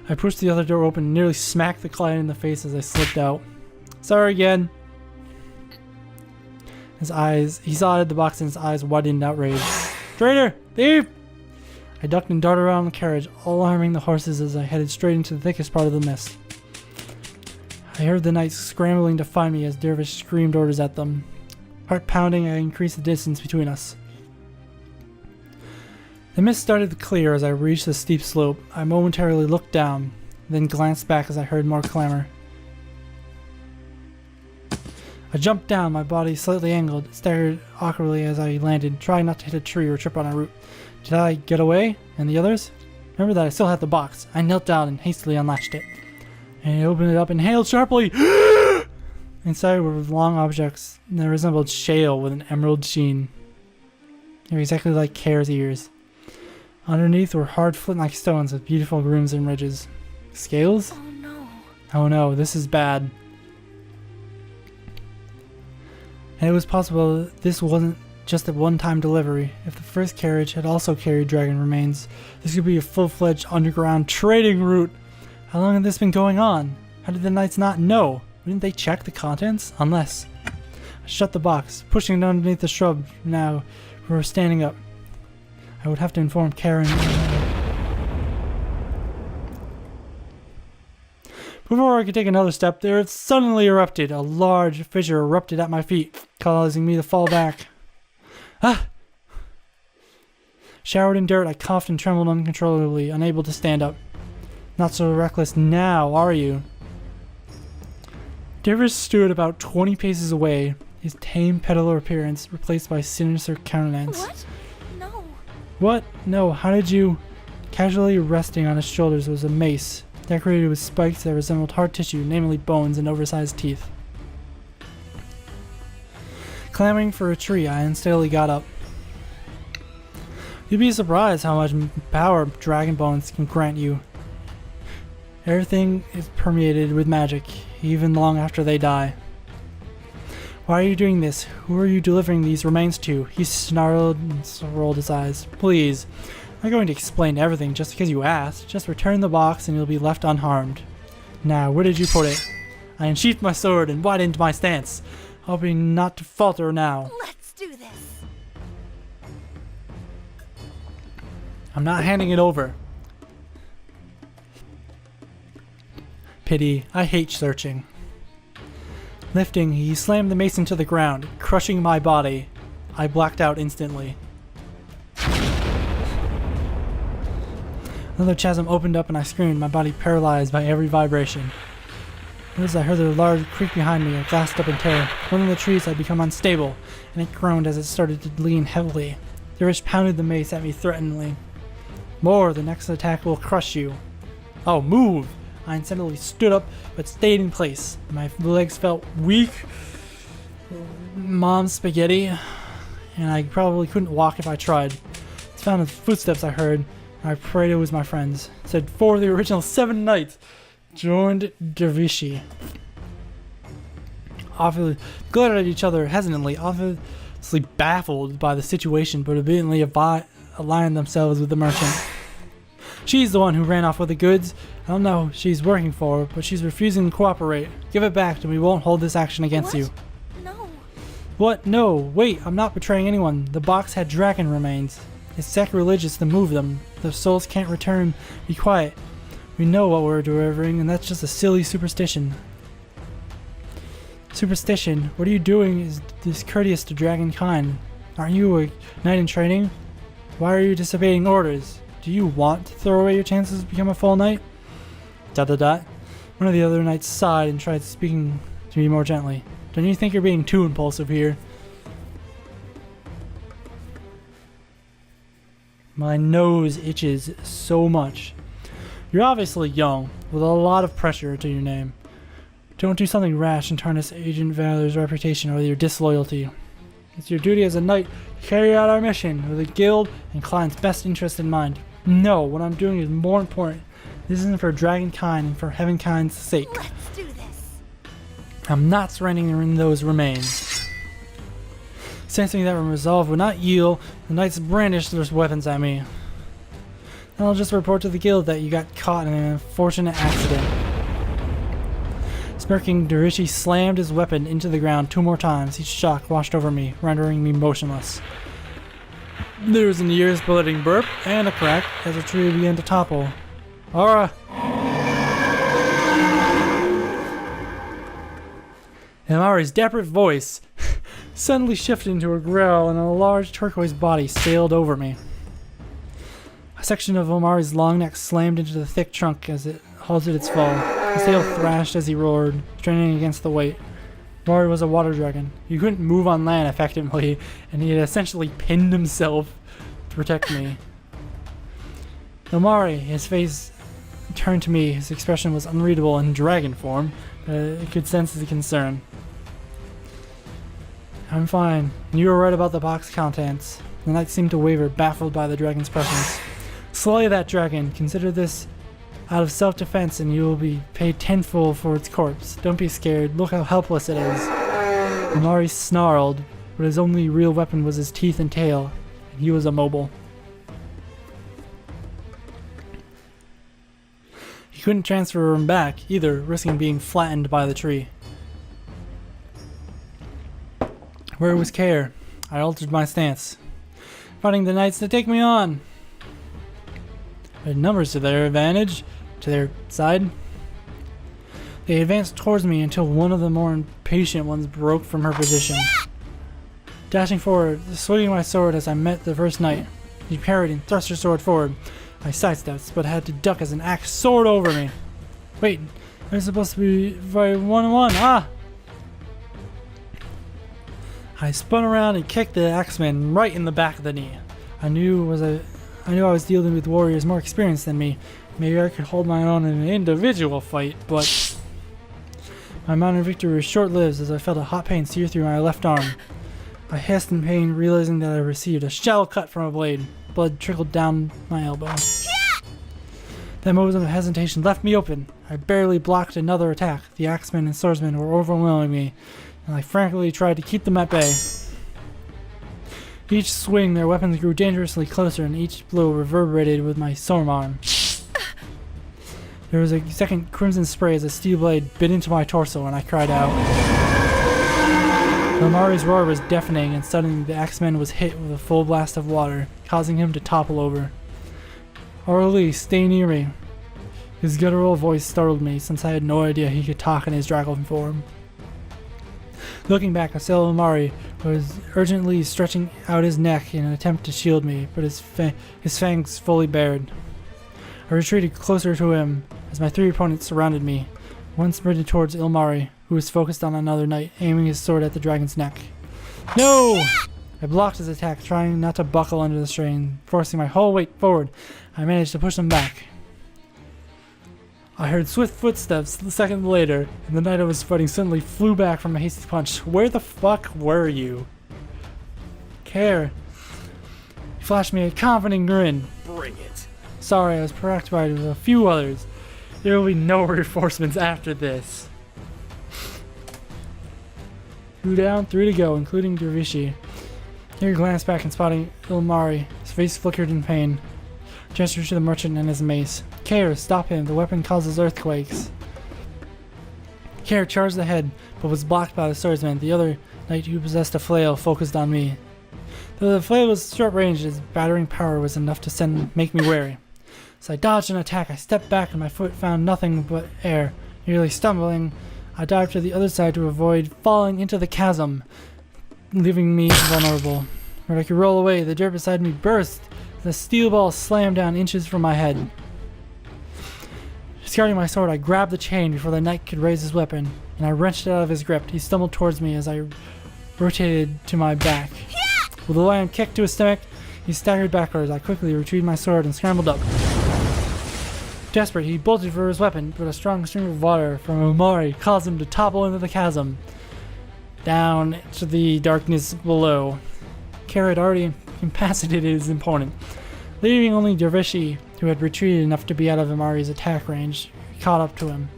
I pushed the other door open and nearly smacked the client in the face as I slipped out. Sorry again. He saw the box and his eyes widened in outrage. Traitor! Thief! I ducked and darted around the carriage, alarming the horses as I headed straight into the thickest part of the mist. I heard the knights scrambling to find me as Dervish screamed orders at them. Heart pounding, I increased the distance between us. The mist started to clear as I reached the steep slope. I momentarily looked down, then glanced back as I heard more clamor. I jumped down, my body slightly angled, staggered awkwardly as I landed, trying not to hit a tree or trip on a root. Did I get away? And the others? Remember that I still had the box. I knelt down and hastily unlatched it. And I opened it up and inhaled sharply. Inside were long objects that resembled shale with an emerald sheen. They were exactly like Care's ears. Underneath were hard flint-like stones with beautiful grooves and ridges. Scales? Oh no. Oh no, this is bad. And it was possible that this wasn't just a one-time delivery. If the first carriage had also carried dragon remains, this could be a full-fledged underground trading route. How long had this been going on? How did the knights not know? Wouldn't they check the contents? Unless... I shut the box, pushing it underneath the shrub. Now we were standing up. I would have to inform Karen. Before I could take another step, there it suddenly erupted. A large fissure erupted at my feet, causing me to fall back. Ah! Showered in dirt, I coughed and trembled uncontrollably, unable to stand up. Not so reckless now, are you? Dervish stood about 20 paces away, his tame peddler appearance replaced by sinister countenance. What? No. What? No, how did you... Casually resting on his shoulders was a mace, decorated with spikes that resembled hard tissue, namely bones and oversized teeth. Clamoring for a tree, I unsteadily got up. You'd be surprised how much power dragon bones can grant you. Everything is permeated with magic, even long after they die. Why are you doing this? Who are you delivering these remains to? He snarled and rolled his eyes. Please, I'm not going to explain everything just because you asked. Just return the box and you'll be left unharmed. Now, where did you put it? I unsheathed my sword and widened my stance, hoping not to falter now. Let's do this. I'm not handing it over. Pity, I hate searching. Lifting, he slammed the mace into the ground, crushing my body. I blacked out instantly. Another chasm opened up and I screamed, my body paralyzed by every vibration. As I heard a large creak behind me, I glanced up in terror. One of the trees had become unstable, and it groaned as it started to lean heavily. The wrist pounded the mace at me threateningly. More, the next attack will crush you. Oh, move! I instantly stood up, but stayed in place. My legs felt weak. Mom's spaghetti. And I probably couldn't walk if I tried. The sound of footsteps I heard. I prayed it was my friends. It said 4 of the original 7 knights joined Dervishi. Obviously glared at each other hesitantly, obviously baffled by the situation, but obediently aligned themselves with the merchant. She's the one who ran off with the goods. I don't know who she's working for, but she's refusing to cooperate. Give it back and we won't hold this action against you. No. What? No, wait, I'm not betraying anyone. The box had dragon remains. It's sacrilegious to move them. The souls can't return. Be quiet. We know what we're delivering, and that's just a silly superstition. Superstition? What are you doing is discourteous to dragon kind. Aren't you a knight in training? Why are you disobeying orders? Do you want to throw away your chances to become a full knight? ... One of the other knights sighed and tried speaking to me more gently. Don't you think you're being too impulsive here? My nose itches so much. You're obviously young, with a lot of pressure to your name. Don't do something rash and tarnish Agent Valor's reputation or your disloyalty. It's your duty as a knight to carry out our mission with the guild and client's best interest in mind. No, what I'm doing is more important. This isn't for dragonkind and for heavenkind's sake. Let's do this. I'm not surrendering those remains. Sensing that my resolve would not yield, the knights brandished their weapons at me. and I'll just report to the guild that you got caught in an unfortunate accident. Smirking, Derishi slammed his weapon into the ground 2 more times. Each shock washed over me, rendering me motionless. There was an ear-splitting burp and a crack as the tree began to topple. Aura! Ilmari's dapper voice suddenly shifted into a growl, and a large turquoise body sailed over me. A section of Ilmari's long neck slammed into the thick trunk as it halted its fall. His tail thrashed as he roared, straining against the weight. Ilmari was a water dragon. He couldn't move on land effectively, and he had essentially pinned himself to protect me. Ilmari, his face turned to me. His expression was unreadable in dragon form, but I could sense his concern. I'm fine. And you were right about the box contents. The knight seemed to waver, baffled by the dragon's presence. Slay that dragon. Consider this out of self-defense, and you will be paid tenfold for its corpse. Don't be scared. Look how helpless it is. Ilmari snarled, but his only real weapon was his teeth and tail, and he was immobile. He couldn't transfer him back either, risking being flattened by the tree. Where was Care? I altered my stance. Fighting the knights to take me on. With numbers to their advantage, to their side. They advanced towards me until one of the more impatient ones broke from her position. Dashing forward, swinging my sword as I met the first knight. He parried and thrust her sword forward. I sidestepped, but had to duck as an axe soared over me. Wait, I'm supposed to be fighting 1-on-1. Ah! I spun around and kicked the axeman right in the back of the knee. I knew I was dealing with warriors more experienced than me. Maybe I could hold my own in an individual fight, but my minor victory was short-lived as I felt a hot pain sear through my left arm. I hissed in pain, realizing that I received a shallow cut from a blade. Blood trickled down my elbow. That moment of hesitation left me open. I barely blocked another attack. The axemen and swordsmen were overwhelming me, and I frantically tried to keep them at bay. Each swing, their weapons grew dangerously closer, and each blow reverberated with my sword arm. There was a second crimson spray as a steel blade bit into my torso, and I cried out. Ilmari's roar was deafening, and suddenly the axeman was hit with a full blast of water, causing him to topple over. Auralee, stay near me. His guttural voice startled me, since I had no idea he could talk in his dragon form. Looking back, I saw Ilmari was urgently stretching out his neck in an attempt to shield me, but his fangs fully bared. I retreated closer to him as my 3 opponents surrounded me. One sprinted towards Ilmari, who was focused on another knight, aiming his sword at the dragon's neck. No! I blocked his attack, trying not to buckle under the strain, forcing my whole weight forward. I managed to push him back. I heard swift footsteps a second later, and the knight I was fighting suddenly flew back from a hasty punch. Where the fuck were you? Care. He flashed me a confident grin. Bring it. Sorry, I was preoccupied with a few others. There will be no reinforcements after this. 2 down, 3 to go, including Derishi. Care glanced back and spotting Ilmari. His face flickered in pain. Gestured to the merchant and his mace. Care, stop him. The weapon causes earthquakes. Care charged ahead, but was blocked by the swordsman. The other knight who possessed a flail focused on me. Though the flail was short-range, its battering power was enough to make me wary. As I dodged an attack, I stepped back and my foot found nothing but air. Nearly stumbling, I dived to the other side to avoid falling into the chasm, leaving me vulnerable. Where I could roll away, the dirt beside me burst. The steel ball slammed down inches from my head. Discarding my sword, I grabbed the chain before the knight could raise his weapon, and I wrenched it out of his grip. He stumbled towards me as I rotated to my back. With a lion kick to his stomach, he staggered backwards. I quickly retrieved my sword and scrambled up. Desperate, he bolted for his weapon, but a strong stream of water from Ilmari caused him to topple into the chasm, down to the darkness below. Care had already incapacitated his opponent, leaving only Derishi, who had retreated enough to be out of Ilmari's attack range, caught up to him.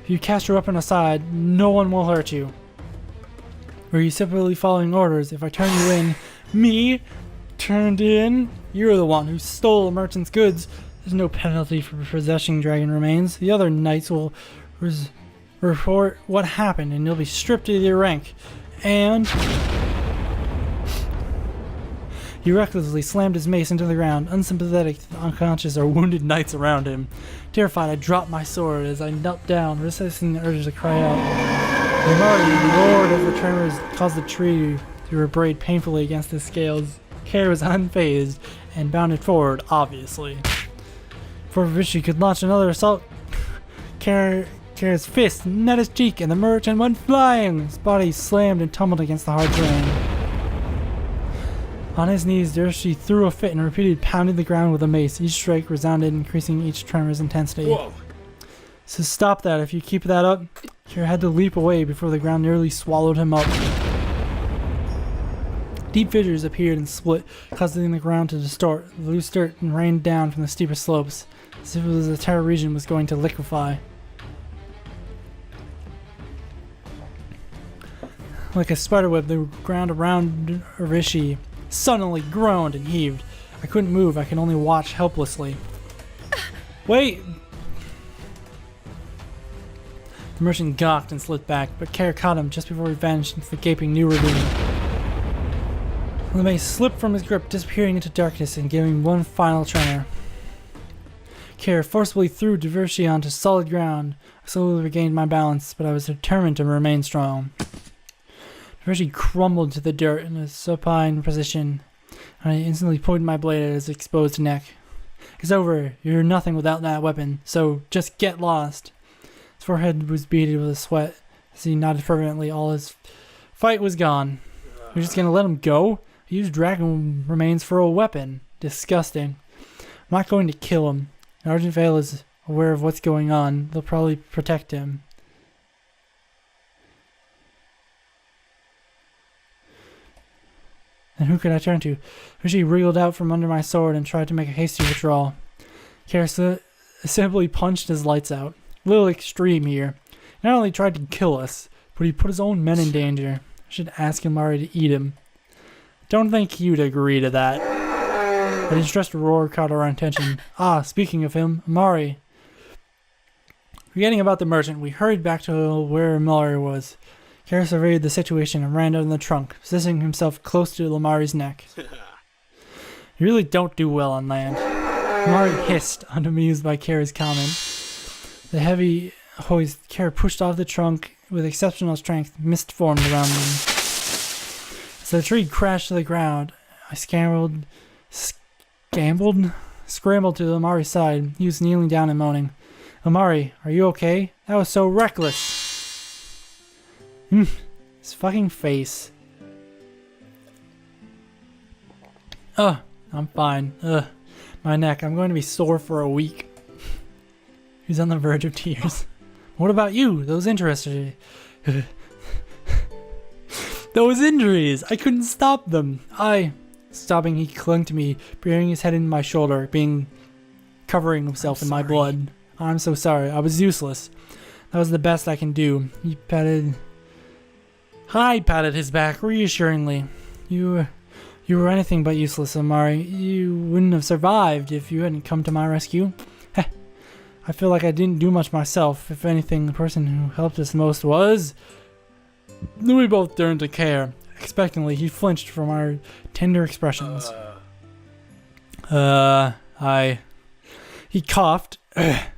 If you cast your weapon aside, no one will hurt you. Were you simply following orders? If I turn you in, me turned in? You're the one who stole the merchant's goods. There's no penalty for possessing dragon remains. The other knights will report what happened, and you'll be stripped of your rank. And he recklessly slammed his mace into the ground, unsympathetic to the unconscious or wounded knights around him. Terrified, I dropped my sword as I knelt down, resisting the urge to cry out. Ilmari roared as the tremors caused the tree to vibrate painfully against his scales. Care was unfazed and bounded forward, obviously. Before Rishi could launch another assault, Care's fist met his cheek and the merchant went flying. His body slammed and tumbled against the hard terrain. On his knees, Rishi threw a fit and repeatedly pounded the ground with a mace. Each strike resounded, increasing each tremor's intensity. Whoa! So stop that. If you keep that up, Care had to leap away before the ground nearly swallowed him up. Deep fissures appeared and split, causing the ground to distort. The loose dirt rained down from the steeper slopes, as if the entire region was going to liquefy. Like a spiderweb, the ground around Rishi suddenly groaned and heaved. I couldn't move. I could only watch helplessly. Wait! The merchant gawked and slid back, but Care caught him just before he vanished into the gaping new ravine. The mace slipped from his grip, disappearing into darkness and giving one final tremor. Care forcibly threw Rishi onto solid ground. I slowly regained my balance, but I was determined to remain strong. Rishi crumbled to the dirt in a supine position, and I instantly pointed my blade at his exposed neck. It's over. You're nothing without that weapon, so just get lost. His forehead was beaded with sweat as he nodded fervently. All his fight was gone. You're just gonna let him go? He used dragon remains for a weapon. Disgusting. I'm not going to kill him. Argent Vale is aware of what's going on. They'll probably protect him. And who could I turn to? Rishi wriggled out from under my sword and tried to make a hasty withdrawal. Care simply punched his lights out. A little extreme here. He not only tried to kill us, but he put his own men in danger. I should ask Ilmari to eat him. Don't think you'd agree to that. A distressed roar caught our attention. Ah, speaking of him, Ilmari. Forgetting about the merchant, we hurried back to where Ilmari was. Care surveyed the situation and ran out in the trunk, positioning himself close to Ilmari's neck. You really don't do well on land. Ilmari hissed, unamused by Care's comment. The heavy hoist Care pushed off the trunk with exceptional strength, mist formed around him. As the tree crashed to the ground, I scrambled to Ilmari's side. He was kneeling down and moaning. Ilmari, are you okay? That was so reckless. His fucking face. I'm fine. My neck. I'm going to be sore for a week. He's on the verge of tears. What about you? Those injuries. Those injuries! I couldn't stop them. Stopping, he clung to me, burying his head in my shoulder, covering himself in my blood. I'm so sorry. I was useless. That was the best I can do. I patted his back reassuringly. You were anything but useless, Ilmari. You wouldn't have survived if you hadn't come to my rescue. Heh. I feel like I didn't do much myself. If anything, the person who helped us most was... Then we both turned to Care. Expectantly, he flinched from our tender expressions. He coughed. I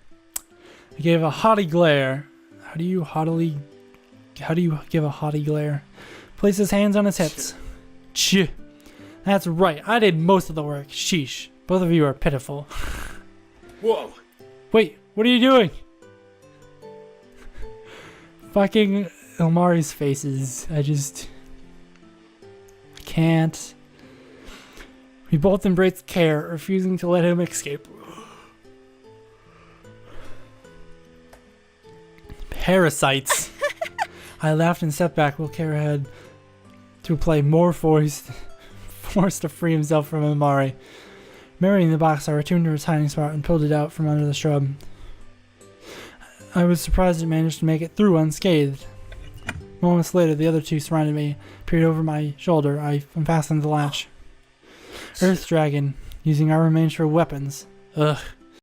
gave a haughty glare. How do you give a haughty glare? Placed his hands on his hips. Tch. That's right. I did most of the work. Sheesh. Both of you are pitiful. Whoa! Wait, what are you doing? Fucking Ilmari's faces. I can't. We both embraced Care, refusing to let him escape. Parasites. I laughed and stepped back while Care had to play more forced to free himself from Ilmari. Marrying the box, I returned to his hiding spot and pulled it out from under the shrub. I was surprised it managed to make it through unscathed. Moments later, the other two surrounded me, peered over my shoulder. I unfastened the latch. Earth Dragon, using our remains for weapons. Ugh.